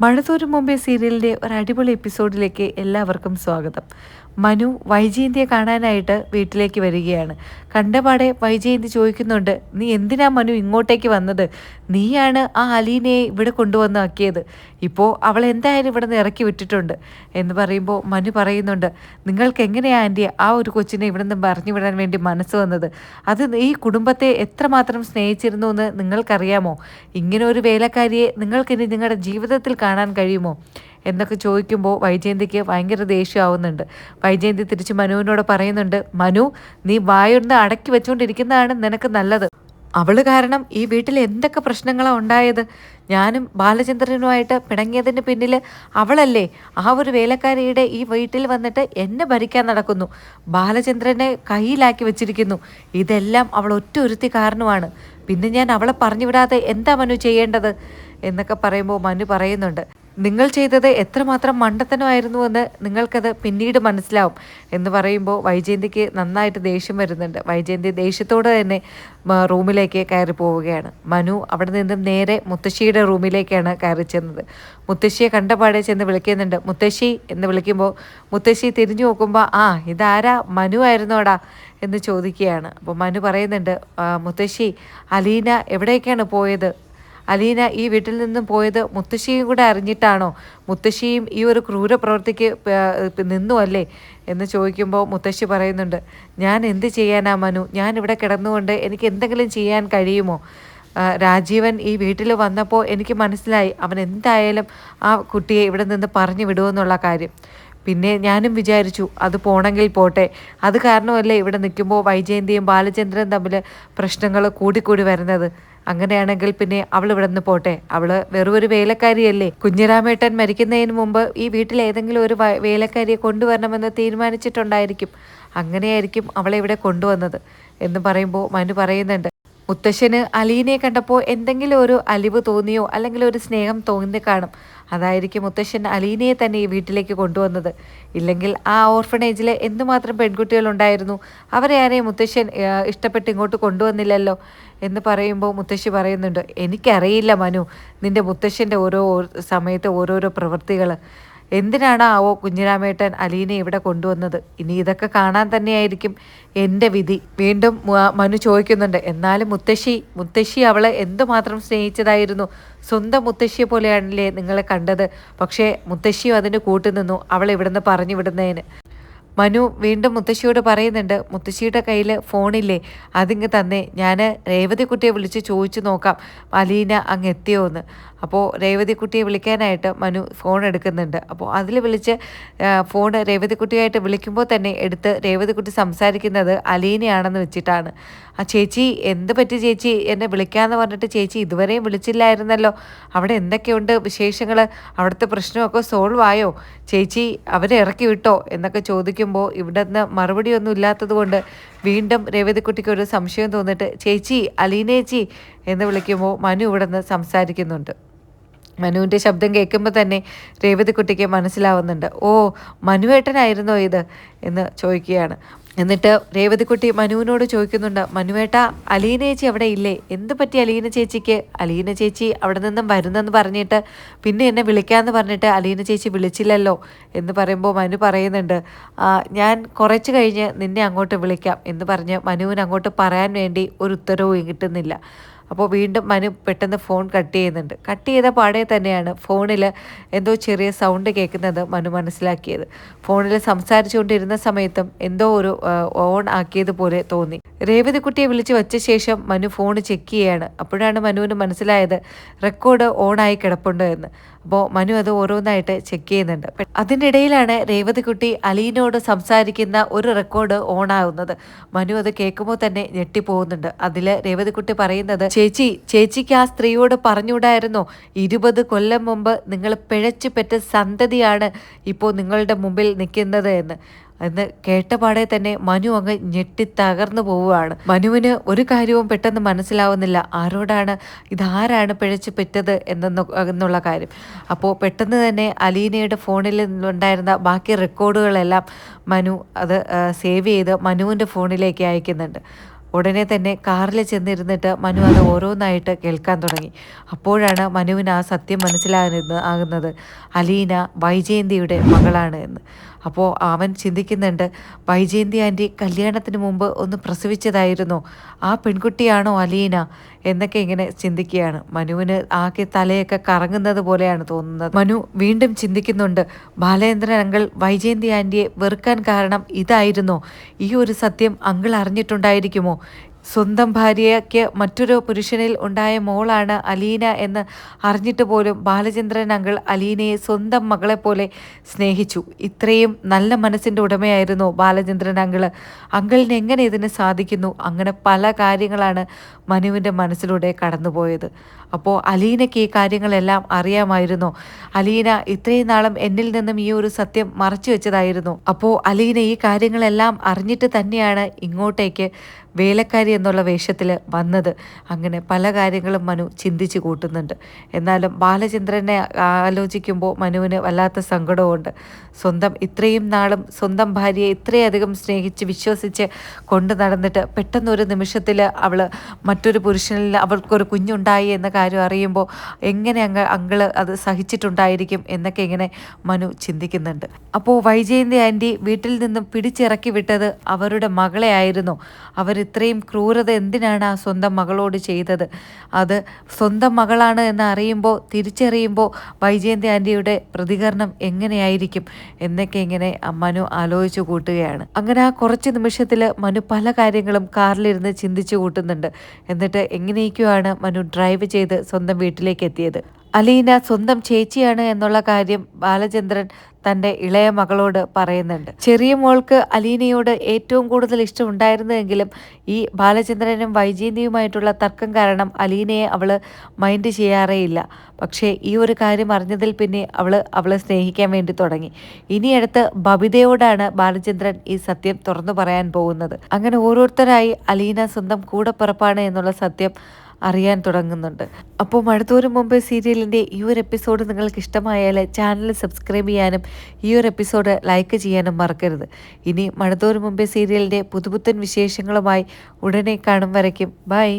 മഴതോരും മുമ്പേ സീരിയലിൻ്റെ ഒരു അടിപൊളി എപ്പിസോഡിലേക്ക് എല്ലാവർക്കും സ്വാഗതം. മനു വൈജയന്തിയെ കാണാനായിട്ട് വീട്ടിലേക്ക് വരികയാണ്. കണ്ടപാടെ വൈജയന്തി ചോദിക്കുന്നുണ്ട്, നീ എന്തിനാ മനു ഇങ്ങോട്ടേക്ക് വന്നത്? നീയാണ് ആ അലീനയെ ഇവിടെ കൊണ്ടുവന്നാക്കിയത്. ഇപ്പോൾ അവൾ എന്തായാലും ഇവിടെ നിന്ന് ഇറക്കി വിട്ടിട്ടുണ്ട് എന്ന് പറയുമ്പോൾ മനു പറയുന്നുണ്ട്, നിങ്ങൾക്ക് എങ്ങനെയാ ആൻറ്റി ആ ഒരു കൊച്ചിനെ ഇവിടെ നിന്ന് പറഞ്ഞു വിടാൻ വേണ്ടി മനസ്സ് വന്നത്? അത് ഈ കുടുംബത്തെ എത്രമാത്രം സ്നേഹിച്ചിരുന്നു എന്ന് നിങ്ങൾക്കറിയാമോ? ഇങ്ങനെ ഒരു വേലക്കാരിയെ നിങ്ങൾക്കിനി നിങ്ങളുടെ ജീവിതത്തിൽ കാണാൻ കഴിയുമോ എന്നൊക്കെ ചോദിക്കുമ്പോൾ വൈജയന്തിക്ക് ഭയങ്കര ദേഷ്യമാവുന്നുണ്ട്. വൈജയന്തി തിരിച്ച് മനുവിനോട് പറയുന്നുണ്ട്, മനു, നീ വായൊന്ന് അടക്കി വെച്ചുകൊണ്ടിരിക്കുന്നതാണ് നിനക്ക് നല്ലത്. അവൾ കാരണം ഈ വീട്ടിൽ എന്തൊക്കെ പ്രശ്നങ്ങളാണ് ഉണ്ടായത്. ഞാനും ബാലചന്ദ്രനുമായിട്ട് പിണങ്ങിയതിന് പിന്നിൽ അവളല്ലേ. ആ ഒരു വേലക്കാരിയുടെ ഈ വീട്ടിൽ വന്നിട്ട് എന്നെ ഭരിക്കാൻ നടക്കുന്നു, ബാലചന്ദ്രനെ കയ്യിലാക്കി വെച്ചിരിക്കുന്നു. ഇതെല്ലാം അവൾ ഒറ്റ ഒരുത്തി കാരണമാണ്. പിന്നെ ഞാൻ അവളെ പറഞ്ഞു വിടാതെ എന്താ മനു ചെയ്യേണ്ടത് എന്നൊക്കെ പറയുമ്പോൾ മനു പറയുന്നുണ്ട്, നിങ്ങൾ ചെയ്തത് എത്രമാത്രം മണ്ടത്തനമായിരുന്നുവെന്ന് നിങ്ങൾക്കത് പിന്നീട് മനസ്സിലാവും എന്ന് പറയുമ്പോൾ വൈജയന്തിക്ക് നന്നായിട്ട് ദേഷ്യം വരുന്നുണ്ട്. വൈജയന്തി ദേഷ്യത്തോടെ തന്നെ റൂമിലേക്ക് കയറി പോവുകയാണ്. മനു അവിടെ നിന്നും നേരെ മുത്തശ്ശിയുടെ റൂമിലേക്കാണ് കയറി ചെന്നത്. മുത്തശ്ശിയെ കണ്ടപാടെ ചെന്ന് വിളിക്കുന്നുണ്ട്. മുത്തശ്ശി എന്ന് വിളിക്കുമ്പോൾ മുത്തശ്ശി തിരിഞ്ഞു നോക്കുമ്പോൾ, ആ ഇതാരാ, മനു ആയിരുന്നോടാ എന്ന് ചോദിക്കുകയാണ്. അപ്പോൾ മനു പറയുന്നുണ്ട്, മുത്തശ്ശി, അലീന എവിടേക്കാണ് പോയത്? അലീന ഈ വീട്ടിൽ നിന്നും പോയത് മുത്തശ്ശിയും കൂടെ അറിഞ്ഞിട്ടാണോ? മുത്തശ്ശിയും ഈ ഒരു ക്രൂര പ്രവൃത്തിക്ക് നിന്നു അല്ലേ എന്ന് ചോദിക്കുമ്പോൾ മുത്തശ്ശി പറയുന്നുണ്ട്, ഞാൻ എന്ത് ചെയ്യാനാ മനു, ഞാനിവിടെ കിടന്നുകൊണ്ട് എനിക്ക് എന്തെങ്കിലും ചെയ്യാൻ കഴിയുമോ? രാജീവൻ ഈ വീട്ടിൽ വന്നപ്പോൾ എനിക്ക് മനസ്സിലായി അവൻ എന്തായാലും ആ കുട്ടിയെ ഇവിടെ നിന്ന് പറഞ്ഞു വിടുമെന്നുള്ള കാര്യം. പിന്നെ ഞാനും വിചാരിച്ചു അത് പോണെങ്കിൽ പോട്ടെ, അത് കാരണമല്ലേ ഇവിടെ നിൽക്കുമ്പോൾ വൈജയന്തിയും ബാലചന്ദ്രനും തമ്മിൽ പ്രശ്നങ്ങൾ കൂടിക്കൂടി വരുന്നത്. അങ്ങനെയാണെങ്കിൽ പിന്നെ അവൾ ഇവിടെ നിന്ന് പോട്ടെ, അവള് വെറുമൊരു വേലക്കാരിയല്ലേ. കുഞ്ഞിരാമേട്ടൻ മരിക്കുന്നതിന് മുമ്പ് ഈ വീട്ടിൽ ഏതെങ്കിലും ഒരു വേലക്കാരിയെ കൊണ്ടുവരണമെന്ന് തീരുമാനിച്ചിട്ടുണ്ടായിരിക്കും. അങ്ങനെയായിരിക്കും അവളെ ഇവിടെ കൊണ്ടുവന്നത് എന്ന് പറയുമ്പോൾ മനു പറയുന്നുണ്ട്, മുത്തശ്ശന് അലീനയെ കണ്ടപ്പോൾ എന്തെങ്കിലും ഒരു അലിവ് തോന്നിയോ അല്ലെങ്കിൽ ഒരു സ്നേഹം തോന്നി കാണും. അതായിരിക്കും മുത്തശ്ശൻ അലീനയെ തന്നെ ഈ വീട്ടിലേക്ക് കൊണ്ടുവന്നത്. ഇല്ലെങ്കിൽ ആ ഓർഫണേജിൽ എന്തുമാത്രം പെൺകുട്ടികളുണ്ടായിരുന്നു, അവരെ ആരെയും മുത്തശ്ശൻ ഇഷ്ടപ്പെട്ട് ഇങ്ങോട്ട് കൊണ്ടുവന്നില്ലല്ലോ എന്ന് പറയുമ്പോൾ മുത്തശ്ശി പറയുന്നുണ്ട്, എനിക്കറിയില്ല മനു, നിൻ്റെ മുത്തശ്ശൻ്റെ ഓരോ സമയത്ത് ഓരോരോ പ്രവൃത്തികൾ. എന്തിനാണ് ആവോ കുഞ്ഞിരാമേട്ടൻ അലീനെ ഇവിടെ കൊണ്ടുവന്നത്? ഇനി ഇതൊക്കെ കാണാൻ തന്നെയായിരിക്കും എൻ്റെ വിധി. വീണ്ടും മനു ചോദിക്കുന്നുണ്ട്, എന്നാലും മുത്തശ്ശി അവളെ എന്തുമാത്രം സ്നേഹിച്ചതായിരുന്നു. സ്വന്തം മുത്തശ്ശിയെ പോലെയാണല്ലേ നിങ്ങളെ കണ്ടത്. പക്ഷേ മുത്തശ്ശിയും അതിന് കൂട്ടുനിന്നു അവളെ ഇവിടുന്ന് പറഞ്ഞു വിടുന്നതിന്. മനു വീണ്ടും മുത്തശ്ശിയോട് പറയുന്നുണ്ട്, മുത്തശ്ശിയുടെ കയ്യിൽ ഫോണില്ലേ, അതിങ്ങ് തന്നെ, ഞാൻ രേവതിക്കുട്ടിയെ വിളിച്ച് ചോദിച്ചു നോക്കാം അലീന അങ്ങ് എത്തിയോ എന്ന്. അപ്പോൾ രേവതിക്കുട്ടിയെ വിളിക്കാനായിട്ട് മനു ഫോൺ എടുക്കുന്നുണ്ട്. അപ്പോൾ അതിൽ വിളിച്ച് ഫോൺ രേവതിക്കുട്ടിയായിട്ട് വിളിക്കുമ്പോൾ തന്നെ എടുത്ത് രേവതിക്കുട്ടി സംസാരിക്കുന്നത് അലീനയാണെന്ന് വെച്ചിട്ടാണ്. ആ ചേച്ചി, എന്ത് പറ്റി ചേച്ചി, എന്നെ വിളിക്കാമെന്ന് പറഞ്ഞിട്ട് ചേച്ചി ഇതുവരെയും വിളിച്ചില്ലായിരുന്നല്ലോ. അവിടെ എന്തൊക്കെയുണ്ട് വിശേഷങ്ങൾ, അവിടുത്തെ പ്രശ്നമൊക്കെ സോൾവ് ആയോ ചേച്ചി, അവരെ ഇറക്കി വിട്ടോ എന്നൊക്കെ ചോദിക്കുമ്പോൾ ഇവിടെ നിന്ന് മറുപടിയൊന്നും ഇല്ലാത്തത് കൊണ്ട് വീണ്ടും രേവതിക്കുട്ടിക്ക് ഒരു സംശയം തോന്നിട്ട് ചേച്ചി, അലീനേച്ചി എന്ന് വിളിക്കുമ്പോൾ മനു ഇവിടെ നിന്ന് സംസാരിക്കുന്നുണ്ട്. മനുവിൻ്റെ ശബ്ദം കേൾക്കുമ്പോൾ തന്നെ രേവതിക്കുട്ടിക്ക് മനസ്സിലാവുന്നുണ്ട്, ഓ മനുവേട്ടനായിരുന്നോ ഇത് എന്ന് ചോദിക്കുകയാണ്. എന്നിട്ട് രേവതിക്കുട്ടി മനുവിനോട് ചോദിക്കുന്നുണ്ട്, മനുവേട്ട, അലീന ചേച്ചി അവിടെ ഇല്ലേ? എന്ത് പറ്റി അലീന ചേച്ചിക്ക്? അലീന ചേച്ചി അവിടെ നിന്നും വരുന്നെന്ന് പറഞ്ഞിട്ട് പിന്നെ എന്നെ വിളിക്കാമെന്ന് പറഞ്ഞിട്ട് അലീന ചേച്ചി വിളിച്ചില്ലല്ലോ എന്ന് പറയുമ്പോൾ മനു പറയുന്നുണ്ട്, ഞാൻ കുറച്ച് കഴിഞ്ഞ് നിന്നെ അങ്ങോട്ട് വിളിക്കാം എന്ന് പറഞ്ഞ് മനുവിന് അങ്ങോട്ട് പറയാൻ വേണ്ടി ഒരു ഉത്തരവും കിട്ടുന്നില്ല. അപ്പോൾ വീണ്ടും മനു പെട്ടെന്ന് ഫോൺ കട്ട് ചെയ്യുന്നുണ്ട്. കട്ട് ചെയ്ത പാടെ തന്നെയാണ് ഫോണിൽ എന്തോ ചെറിയ സൗണ്ട് കേൾക്കുന്നത് മനു മനസ്സിലാക്കിയത്. ഫോണിൽ സംസാരിച്ചുകൊണ്ടിരുന്ന സമയത്തും എന്തോ ഒരു ഓൺ ആക്കിയതുപോലെ തോന്നി. രേവതിക്കുട്ടിയെ വിളിച്ച് വച്ച ശേഷം മനു ഫോൺ ചെക്ക് ചെയ്യാണ്. അപ്പോഴാണ് മനുവിന് മനസ്സിലായത് റെക്കോർഡ് ഓണായി കിടപ്പുണ്ട് എന്ന്. അപ്പോൾ മനു അത് ഓരോന്നായിട്ട് ചെക്ക് ചെയ്യുന്നുണ്ട്. അതിനിടയിലാണ് രേവതിക്കുട്ടി അലീനോട് സംസാരിക്കുന്ന ഒരു റെക്കോർഡ് ഓണാവുന്നത്. മനു അത് കേൾക്കുമ്പോൾ തന്നെ ഞെട്ടിപ്പോകുന്നുണ്ട്. അതിൽ രേവതിക്കുട്ടി പറയുന്നത്, ചേച്ചിക്ക് ആ സ്ത്രീയോട് പറഞ്ഞുകൂടായിരുന്നോ 20 കൊല്ലം മുമ്പ് നിങ്ങൾ പിഴച്ചു പെറ്റ സന്തതിയാണ് ഇപ്പോൾ നിങ്ങളുടെ മുമ്പിൽ നിൽക്കുന്നത് എന്ന് കേട്ടപാടെ തന്നെ മനു അങ്ങ് ഞെട്ടി തകർന്നു പോവുകയാണ്. മനുവിന് ഒരു കാര്യവും പെട്ടെന്ന് മനസ്സിലാവുന്നില്ല, ഇതാരാണ് പിഴച്ചു പെറ്റത് എന്നുള്ള കാര്യം. അപ്പോൾ പെട്ടെന്ന് തന്നെ അലീനയുടെ ഫോണിൽ ഉണ്ടായിരുന്ന ബാക്കി റെക്കോർഡുകളെല്ലാം മനു അത് സേവ് ചെയ്ത് മനുവിൻ്റെ ഫോണിലേക്ക് അയക്കുന്നുണ്ട്. ഉടനെ തന്നെ കാറിൽ ചെന്നിരുന്നിട്ട് മനു അത് ഓരോന്നായിട്ട് കേൾക്കാൻ തുടങ്ങി. അപ്പോഴാണ് മനുവിന് ആ സത്യം ആകുന്നത് അലീന വൈജയന്തിയുടെ മകളാണ് എന്ന്. അപ്പോൾ അവൻ ചിന്തിക്കുന്നുണ്ട്, വൈജയന്തി ആൻറ്റി കല്യാണത്തിന് മുമ്പ് ഒന്ന് പ്രസവിച്ചതായിരുന്നോ? ആ പെൺകുട്ടിയാണോ അലീന എന്നൊക്കെ ഇങ്ങനെ ചിന്തിക്കുകയാണ്. മനുവിന് ആകെ തലയൊക്കെ കറങ്ങുന്നത് പോലെയാണ് തോന്നുന്നത്. മനു വീണ്ടും ചിന്തിക്കുന്നുണ്ട്, ബാലേന്ദ്രൻ അങ്കിൾ വൈജയന്തി ആൻറ്റിയെ വെറുക്കാൻ കാരണം ഇതായിരുന്നോ? ഈ ഒരു സത്യം അങ്കിൾ അറിഞ്ഞിട്ടുണ്ടായിരിക്കുമോ? സ്വന്തം ഭാര്യയ്ക്ക് മറ്റൊരു പുരുഷനിൽ ഉണ്ടായ മോളാണ് അലീന എന്ന് അറിഞ്ഞിട്ട് പോലും ബാലചന്ദ്രൻ അങ്കിൾ അലീനയെ സ്വന്തം മകളെപ്പോലെ സ്നേഹിച്ചു. ഇത്രയും നല്ല മനസ്സിൻ്റെ ഉടമയായിരുന്നു ബാലചന്ദ്രൻ അങ്കിള്. അങ്കിളിന് എങ്ങനെ ഇതിന് സാധിക്കുന്നു? അങ്ങനെ പല കാര്യങ്ങളാണ് മനുവിൻ്റെ മനസ്സിലൂടെ കടന്നുപോയത്. അപ്പോൾ അലീനയ്ക്ക് ഈ കാര്യങ്ങളെല്ലാം അറിയാമായിരുന്നു. അലീന ഇത്രയും നാളും എന്നിൽ നിന്നും ഈ ഒരു സത്യം മറച്ചു വെച്ചതായിരുന്നു. അപ്പോൾ അലീന ഈ കാര്യങ്ങളെല്ലാം അറിഞ്ഞിട്ട് തന്നെയാണ് ഇങ്ങോട്ടേക്ക് വേലക്കാരി എന്നുള്ള വേഷത്തിൽ വന്നത്. അങ്ങനെ പല കാര്യങ്ങളും മനു ചിന്തിച്ച് കൂട്ടുന്നുണ്ട്. എന്നാലും ബാലചന്ദ്രനെ ആലോചിക്കുമ്പോൾ മനുവിന് വല്ലാത്ത സങ്കടമുണ്ട്. ഇത്രയും നാളും സ്വന്തം ഭാര്യയെ ഇത്രയധികം സ്നേഹിച്ച് വിശ്വസിച്ച് കൊണ്ട് നടന്നിട്ട് പെട്ടെന്നൊരു നിമിഷത്തിൽ അവൾ മറ്റൊരു പുരുഷനിൽ അവൾക്കൊരു കുഞ്ഞുണ്ടായി എന്ന കാര്യം അറിയുമ്പോൾ എങ്ങനെ അങ്കിള് അത് സഹിച്ചിട്ടുണ്ടായിരിക്കും എന്നൊക്കെ ഇങ്ങനെ മനു ചിന്തിക്കുന്നുണ്ട്. അപ്പോൾ വൈജയന്തി ആൻറ്റി വീട്ടിൽ നിന്നും പിടിച്ചിറക്കി വിട്ടത് അവരുടെ മകളെ ആയിരുന്നു. ഇത്രയും ക്രൂരത എന്തിനാണ് ആ സ്വന്തം മകളോട് ചെയ്തത്? അത് സ്വന്തം മകളാണ് എന്ന് അറിയുമ്പോൾ, തിരിച്ചറിയുമ്പോൾ വൈജയന്തി ആൻറ്റിയുടെ പ്രതികരണം എങ്ങനെയായിരിക്കും എന്നൊക്കെ ഇങ്ങനെ മനു ആലോചിച്ചു കൂട്ടുകയാണ്. അങ്ങനെ ആ കുറച്ച് നിമിഷത്തിൽ മനു പല കാര്യങ്ങളും കാറിലിരുന്ന് ചിന്തിച്ചു കൂട്ടുന്നുണ്ട്. എന്നിട്ട് എങ്ങനെയൊക്കെയാണ് മനു ഡ്രൈവ് ചെയ്ത് സ്വന്തം വീട്ടിലേക്ക് എത്തിയത്. അലീന സ്വന്തം ചേച്ചിയാണ് എന്നുള്ള കാര്യം ബാലചന്ദ്രൻ തൻ്റെ ഇളയ മകളോട് പറയുന്നുണ്ട്. ചെറിയ മോൾക്ക് അലീനയോട് ഏറ്റവും കൂടുതൽ ഇഷ്ടം ഉണ്ടായിരുന്നെങ്കിലും ഈ ബാലചന്ദ്രനും വൈജയന്തിയുമായിട്ടുള്ള തർക്കം കാരണം അലീനയെ അവൾ മൈൻഡ് ചെയ്യാറേയില്ല. പക്ഷേ ഈ ഒരു കാര്യം അറിഞ്ഞതിൽ പിന്നെ അവളെ സ്നേഹിക്കാൻ വേണ്ടി തുടങ്ങി. ഇനി അടുത്ത് ബബിതയോടാണ് ബാലചന്ദ്രൻ ഈ സത്യം തുറന്നു പറയാൻ പോകുന്നത്. അങ്ങനെ ഓരോരുത്തരായി അലീന സ്വന്തം കൂടപ്പിറപ്പാണ് എന്നുള്ള സത്യം അറിയാൻ തുടങ്ങുന്നുണ്ട്. അപ്പോൾ മഴത്തോരും മുമ്പ് സീരിയലിൻ്റെ ഈ ഒരു എപ്പിസോഡ് നിങ്ങൾക്ക് ഇഷ്ടമായാൽ ചാനൽ സബ്സ്ക്രൈബ് ചെയ്യാനും ഈ ഒരു എപ്പിസോഡ് ലൈക്ക് ചെയ്യാനും മറക്കരുത്. ഇനി മഴത്തോരും മുമ്പ് സീരിയലിൻ്റെ പുതുപുത്തൻ വിശേഷങ്ങളുമായി ഉടനെ കാണും വരയ്ക്കും ബൈ.